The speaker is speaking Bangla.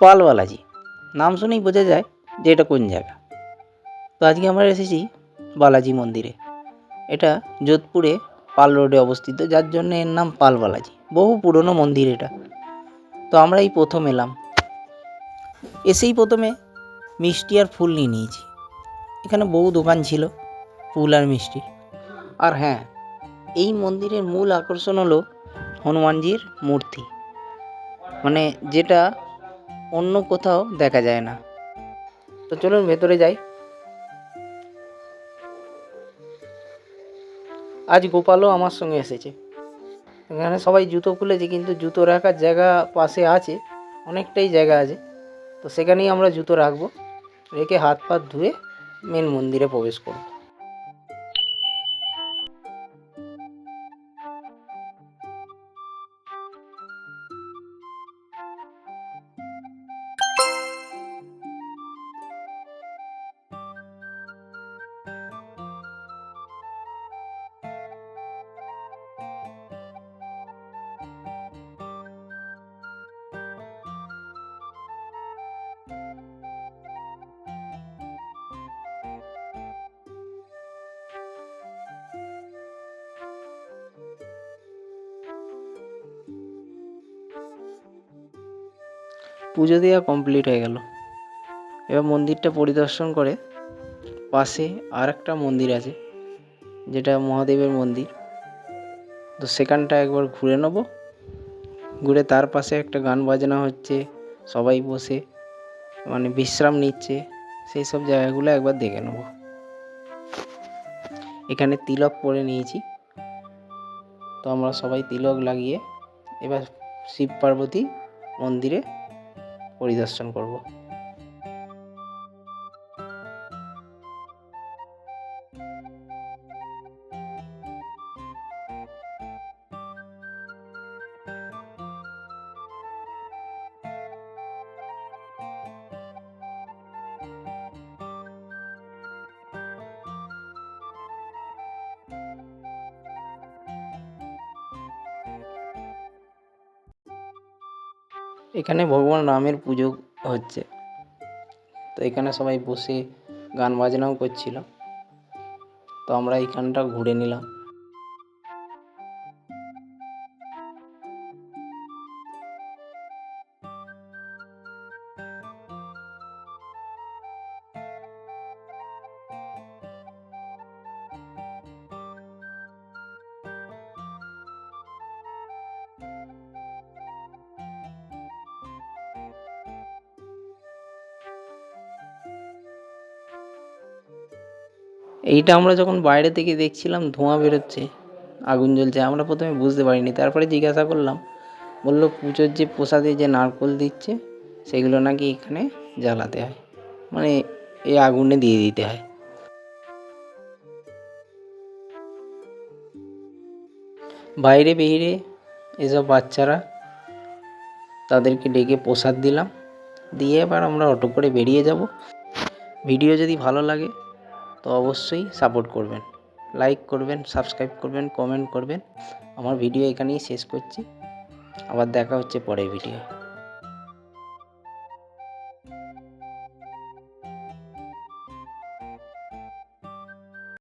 পাল বালাজি, নাম শুনেই বোঝা যায় যে এটা কোন জায়গা। তো আজকে আমরা এসেছি বালাজি মন্দিরে। এটা যোধপুরে পাল রোডে অবস্থিত, যার জন্য এর নাম পাল বালাজি। বহু পুরনো মন্দির এটা। তো আমরা এই প্রথম এলাম, এসেই প্রথমে মিষ্টি আর ফুল নিয়ে নিয়েছি। এখানে বহু দোকান ছিল ফুল আর মিষ্টি। আর হ্যাঁ, এই মন্দিরের মূল আকর্ষণ হলো হনুমানজির মূর্তি, মানে যেটা অন্য কোথাও দেখা যায় না। তো চলুন ভেতরে যাই। আজ গোপালও আমার সঙ্গে এসেছে। এখানে সবাই জুতো খুলেছে, কিন্তু জুতো রাখার জায়গা পাশে আছে, অনেকটাই জায়গা আছে। তো সেখানেই আমরা জুতো রাখবো, রেখে হাত পা ধুয়ে মেন মন্দিরে প্রবেশ করব। পুজো দেওয়া কমপ্লিট হয়ে গেল। এবার মন্দিরটা পরিদর্শন করে পাশে আর একটা মন্দির আছে, যেটা মহাদেবের মন্দির। তো সেখানটা একবার ঘুরে নেব। ঘুরে তার পাশে একটা গান বাজনা হচ্ছে, সবাই বসে মানে বিশ্রাম নিচ্ছে, সেই সব জায়গাগুলো একবার দেখে নেব। এখানে তিলক পরে নিয়েছি। তো আমরা সবাই তিলক লাগিয়ে এবার শিব পার্বতী মন্দিরে পরিদর্শন করব। এখানে ভগবান রামের পুজো হচ্ছে। তো এখানে সবাই বসে গান বাজনাও করছিল। তো আমরা এইখানটা ঘুরে নিলাম। এইটা আমরা যখন বাইরে থেকে দেখছিলাম, ধোঁয়া বেরোচ্ছে, আগুন জ্বলছে, আমরা প্রথমে বুঝতে পারিনি। তারপরে জিজ্ঞাসা করলাম, বললো পুজোর যে প্রসাদে যে নারকোল দিচ্ছে, সেগুলো নাকি এখানে জ্বালাতে হয়, মানে এই আগুনে দিয়ে দিতে হয়। বাইরে বেরিয়ে এসব বাচ্চারা, তাদেরকে ডেকে প্রসাদ দিলাম, দিয়ে এবার আমরা অটো করে বেরিয়ে যাব। ভিডিও যদি ভালো লাগে তো অবশ্যই সাপোর্ট করবেন, লাইক করবেন, সাবস্ক্রাইব করবেন, কমেন্ট করবেন। আমার ভিডিও এখানেই শেষ করছি। আবার দেখা হচ্ছে পরের ভিডিও।